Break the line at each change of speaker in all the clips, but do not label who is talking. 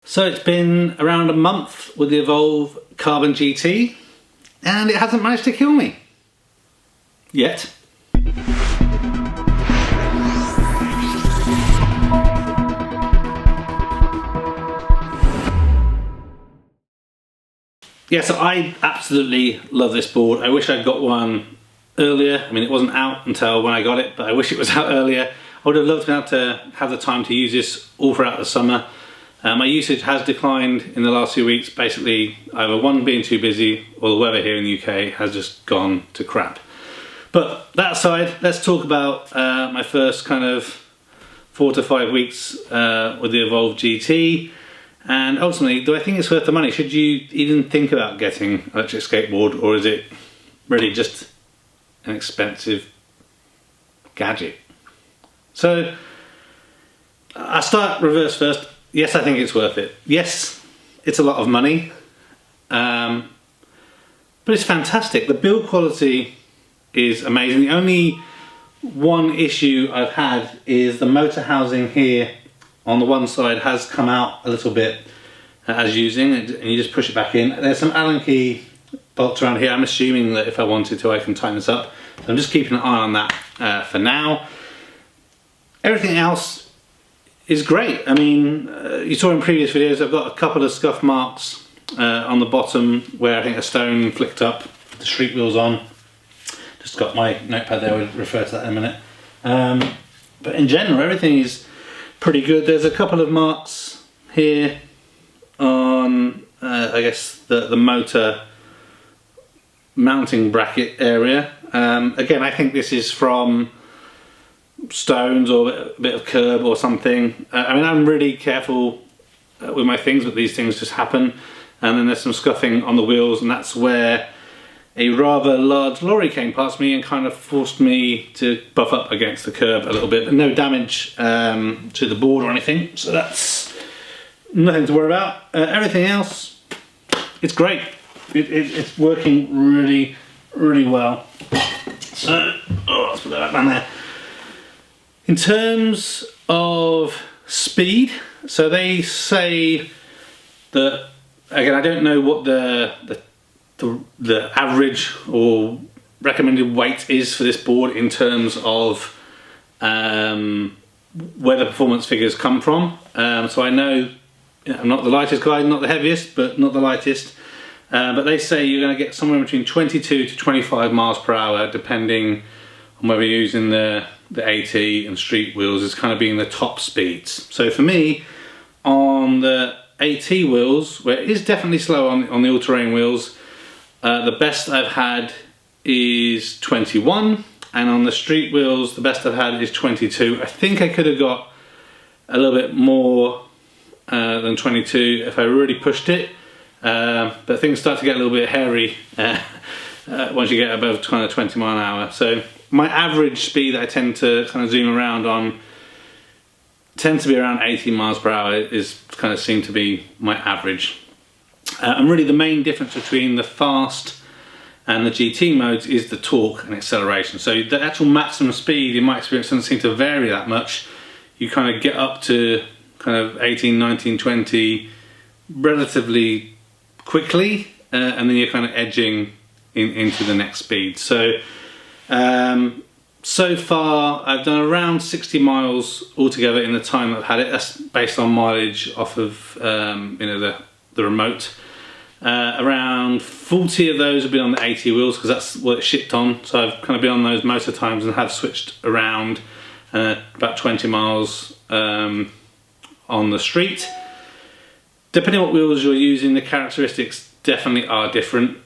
So it's been around a month with the Evolve Carbon GT and it hasn't managed to kill me. Yet. Yeah, so I absolutely love this board. I wish I'd got one earlier. I mean, it wasn't out until when I got it, but I wish it was out earlier. I would have loved to be able to have the time to use this all throughout the summer. My usage has declined in the last few weeks. Basically, either one, being too busy, or the weather here in the UK has just gone to crap. But that aside, let's talk about my first kind of 4 to 5 weeks with the Evolve GT. And ultimately, do I think it's worth the money? Should you even think about getting an electric skateboard, or is it really just an expensive gadget? So, I'll start reverse first. Yes, I think it's worth it. Yes, it's a lot of money, but it's fantastic. The build quality is amazing. The only one issue I've had is the motor housing here on the one side has come out a little bit as using, and you just push it back in. There's some Allen key bolts around here. I'm assuming that if I wanted to, I can tighten this up. So I'm just keeping an eye on that for now. Everything else is great. I mean, you saw in previous videos, I've got a couple of scuff marks on the bottom where I think a stone flicked up, the street wheels on. Just got my notepad there, we'll refer to that in a minute. But in general, everything is pretty good. There's a couple of marks here on, I guess, the motor mounting bracket area. Again, I think this is from stones or a bit of curb or something. I mean, I'm really careful with my things, but these things just happen. And then there's some scuffing on the wheels, and that's where a rather large lorry came past me and kind of forced me to buff up against the curb a little bit, but no damage to the board or anything, so that's nothing to worry about. Everything else, it's great. It's working really, really well. So, let's put that back down there. In terms of speed, so they say that, again, I don't know what the average or recommended weight is for this board in terms of where the performance figures come from. So I know, I'm not the lightest guy, not the heaviest, but not the lightest. But they say you're going to get somewhere between 22 to 25 miles per hour, depending on whether you're using the AT and street wheels as kind of being the top speeds. So for me, on the AT wheels, where it is definitely slow on the all-terrain wheels, the best I've had is 21, and on the street wheels the best I've had is 22. I think I could have got a little bit more than 22 if I really pushed it, but things start to get a little bit hairy once you get above kind of 20 mile an hour. So my average speed that I tend to kind of zoom around on tends to be around 18 miles per hour, is kind of seem to be my average. And really the main difference between the fast and the GT modes is the torque and acceleration. So the actual maximum speed, in my experience, doesn't seem to vary that much. You kind of get up to kind of 18, 19, 20 relatively quickly, and then you're kind of edging into the next speed. So, so far I've done around 60 miles altogether in the time I've had it. That's based on mileage off of you know, the remote. Around 40 of those have been on the AT wheels because that's what it shipped on, so I've kind of been on those most of the times and have switched around about 20 miles on the street. Depending on what wheels you're using, the characteristics definitely are different.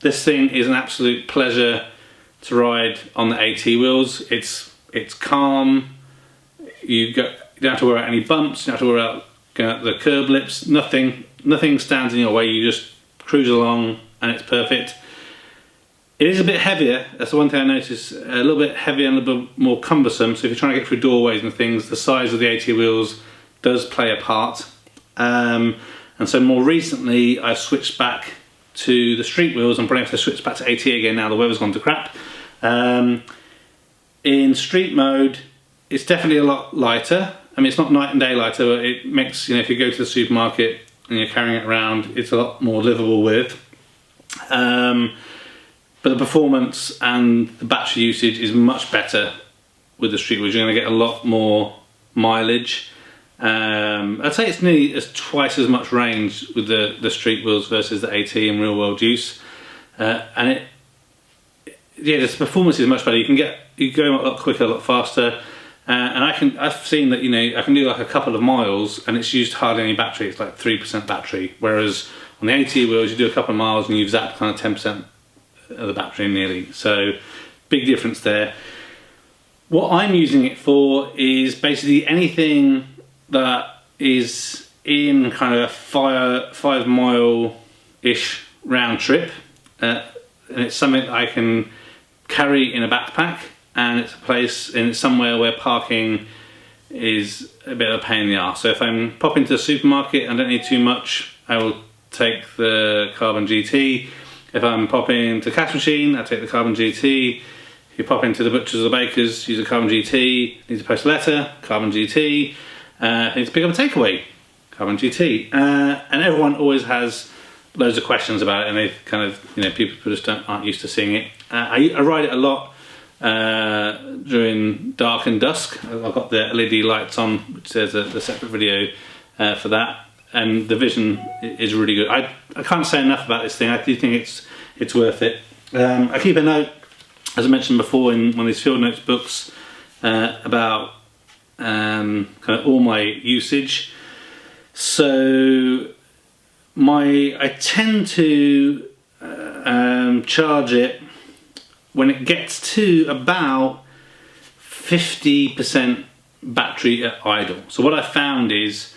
This thing is an absolute pleasure to ride on the AT wheels. It's calm, you don't have to worry about any bumps, you don't have to worry about going up the curb lips, nothing stands in your way, you just cruise along and it's perfect. It is a bit heavier, that's the one thing I noticed, a little bit heavier and a little bit more cumbersome, so if you're trying to get through doorways and things, the size of the AT wheels does play a part. And so more recently I've switched back to the street wheels. I'm probably have to switch back to AT again now the weather's gone to crap. In street mode it's definitely a lot lighter. I mean, it's not night and day lighter. It makes, you know, if you go to the supermarket and you're carrying it around, it's a lot more livable with. But the performance and the battery usage is much better with the street wheels. You're going to get a lot more mileage. I'd say it's nearly twice as much range with the street wheels versus the AT in real world use. And the performance is much better. You can go a lot quicker, a lot faster. And I've seen that, you know, I can do like a couple of miles and it's used hardly any battery. It's like 3% battery. Whereas on the AT wheels, you do a couple of miles and you've zapped kind of 10% of the battery nearly. So big difference there. What I'm using it for is basically anything that is in kind of a 5 mile-ish round trip. And it's something that I can carry in a backpack. And it's a place in somewhere where parking is a bit of a pain in the arse. So if I'm popping to the supermarket and I don't need too much, I will take the Carbon GT. If I'm popping to the cash machine, I take the Carbon GT. If you pop into the butchers or bakers, use a Carbon GT. Need to post a letter, Carbon GT. Need to pick up a takeaway, Carbon GT. And everyone always has loads of questions about it, and they kind of, you know, people just aren't used to seeing it. I ride it a lot during dark and dusk. I've got the LED lights on, which there's a separate video for that, and the vision is really good. I can't say enough about this thing. I do think it's worth it. I keep a note, as I mentioned before, in one of these field notes books about kind of all my usage. So I tend to charge it when it gets to about 50% battery at idle. So what I found is,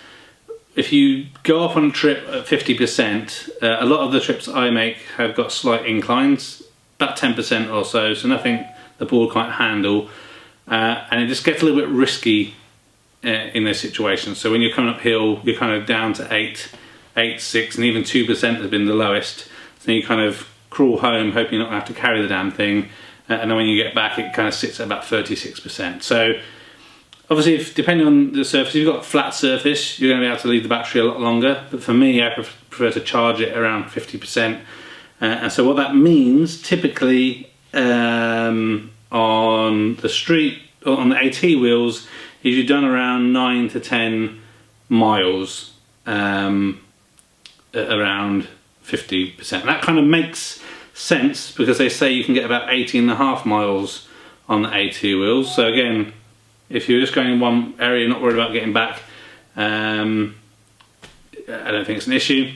if you go off on a trip at 50%, a lot of the trips I make have got slight inclines, about 10% or so, so nothing the board can't handle, and it just gets a little bit risky in those situations. So when you're coming uphill, you're kind of down to 8, 6, and even 2% has been the lowest. So you kind of crawl home hoping you're not going to have to carry the damn thing, and then when you get back it kind of sits at about 36%. So obviously, depending on the surface, if you've got a flat surface, you're going to be able to leave the battery a lot longer, but for me, I prefer to charge it around 50%. And so what that means, typically on the street, or on the AT wheels, is you've done around 9 to 10 miles at around 50%. And that kind of makes sense, because they say you can get about 18.5 miles on the AT wheels. So again, if you're just going in one area, not worried about getting back, I don't think it's an issue.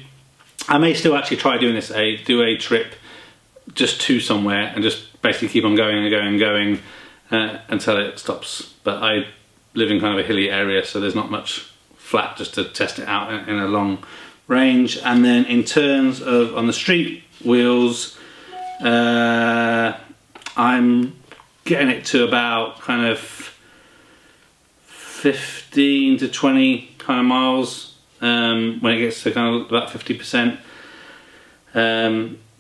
I may still actually try doing this, do a trip just to somewhere and just basically keep on going and going and going until it stops. But I live in kind of a hilly area, so there's not much flat just to test it out in a long range. And then in terms of on the street wheels, I'm getting it to about kind of 15 to 20 kind of miles when it gets to kind of about 50%.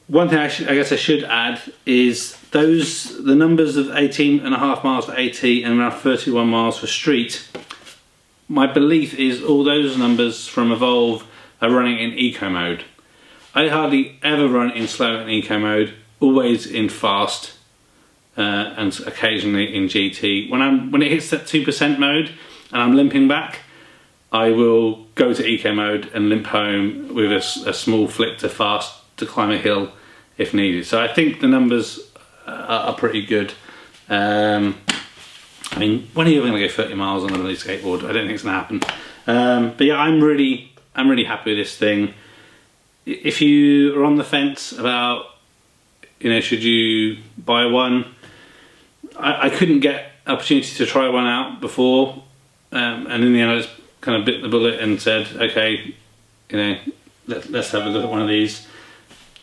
One thing I guess I should add is the numbers of 18.5 miles for AT and around 31 miles for street. My belief is all those numbers from Evolve are running in eco mode. I hardly ever run in slow and eco mode, always in fast, and occasionally in GT. When it hits that 2% mode and I'm limping back, I will go to eco mode and limp home with a small flick to fast to climb a hill if needed. So I think the numbers are pretty good. I mean, when are you going to go 30 miles on a little skateboard? I don't think it's going to happen. But yeah, I'm really happy with this thing. If you are on the fence about, you know, should you buy one, I couldn't get opportunity to try one out before, and in the end I just kind of bit the bullet and said, okay, you know, let's have a look at one of these.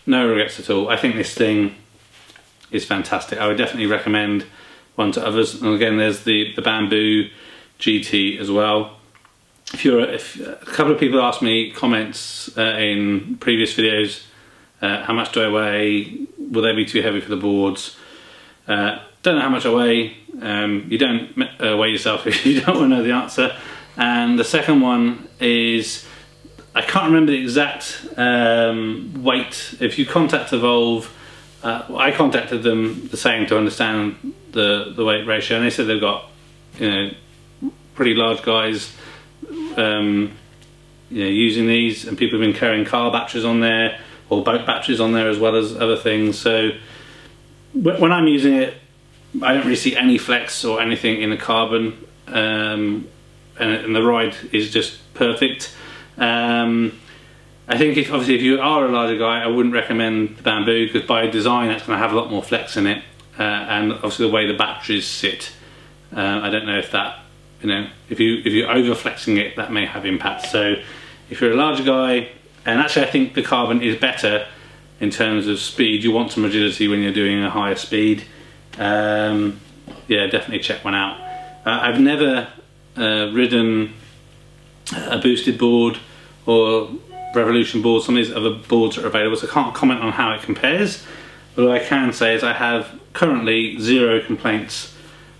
No regrets at all. I think this thing is fantastic. I would definitely recommend one to others. And again, there's the Bamboo GT as well. If a couple of people asked me comments in previous videos, how much do I weigh? Will they be too heavy for the boards? Don't know how much I weigh. You don't weigh yourself if you don't want to know the answer. and the second one is, I can't remember the exact weight. If you contact Evolve, I contacted them the same to understand the weight ratio, and they said they've got, you know, pretty large guys you know, using these, and people have been carrying car batteries on there or boat batteries on there as well as other things. So when I'm using it, I don't really see any flex or anything in the carbon, and the ride is just perfect. I think obviously if you are a larger guy, I wouldn't recommend the bamboo, because by design it's going to have a lot more flex in it, and obviously the way the batteries sit, I don't know if that, you know, if you're over flexing it, that may have impact. So if you're a larger guy, and actually I think the carbon is better in terms of speed. You want some rigidity when you're doing a higher speed. Yeah, definitely check one out. I've never ridden a boosted board or Revolution board, some of these other boards that are available, so I can't comment on how it compares, but what I can say is I have currently 0 complaints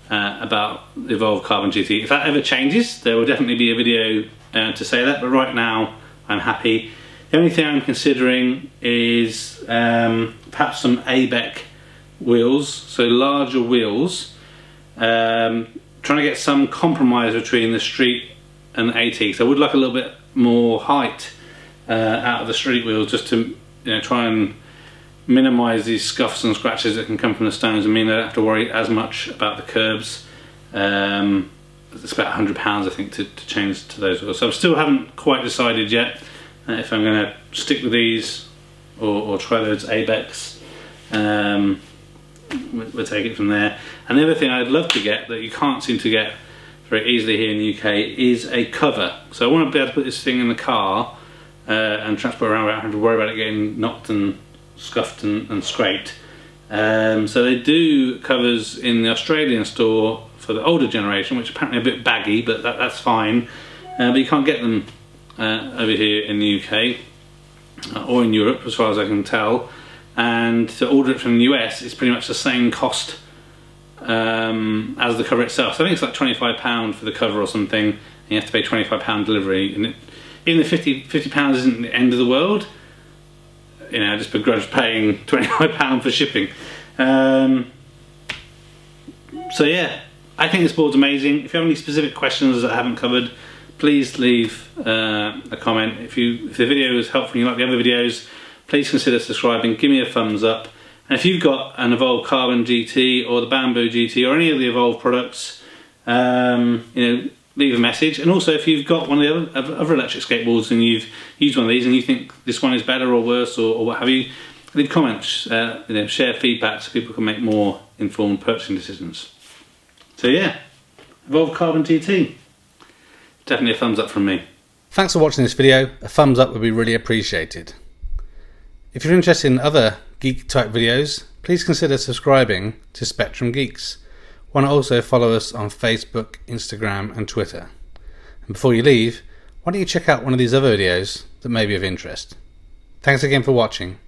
about the Evolve Carbon GT. If that ever changes, there will definitely be a video to say that, but right now I'm happy. The only thing I'm considering is perhaps some ABEC wheels, so larger wheels, trying to get some compromise between the street and the AT. So I would like a little bit more height out of the street wheels, just to, you know, try and minimise these scuffs and scratches that can come from the stones, and mean I don't have to worry as much about the curbs. It's about £100 I think to change to those wheels. So I still haven't quite decided yet if I'm going to stick with these or try those ABECs. We'll take it from there. And the other thing I'd love to get that you can't seem to get very easily here in the UK is a cover. So I want to be able to put this thing in the car and transport around without having to worry about it getting knocked and scuffed and scraped. So they do covers in the Australian store for the older generation, which are apparently a bit baggy, but that's fine. But you can't get them over here in the UK or in Europe, as far as I can tell. And to order it from the US, it's pretty much the same cost as the cover itself. So I think it's like £25 for the cover or something, and you have to pay £25 delivery. And even if £50 isn't the end of the world, you know, I just begrudge paying £25 for shipping. So yeah, I think this board's amazing. If you have any specific questions that I haven't covered, please leave a comment. If the video is helpful and you like the other videos, please consider subscribing, give me a thumbs up. And if you've got an Evolve Carbon GT or the Bamboo GT or any of the Evolve products, you know, leave a message. And also if you've got one of the other electric skateboards and you've used one of these and you think this one is better or worse or what have you, leave comments, you know, share feedback so people can make more informed purchasing decisions. So yeah, Evolve Carbon GT. Definitely a thumbs up from me.
Thanks for watching this video. A thumbs up would be really appreciated. If you're interested in other geek type videos, please consider subscribing to Spectrum Geeks. Why not also follow us on Facebook, Instagram and Twitter. And before you leave, why don't you check out one of these other videos that may be of interest. Thanks again for watching.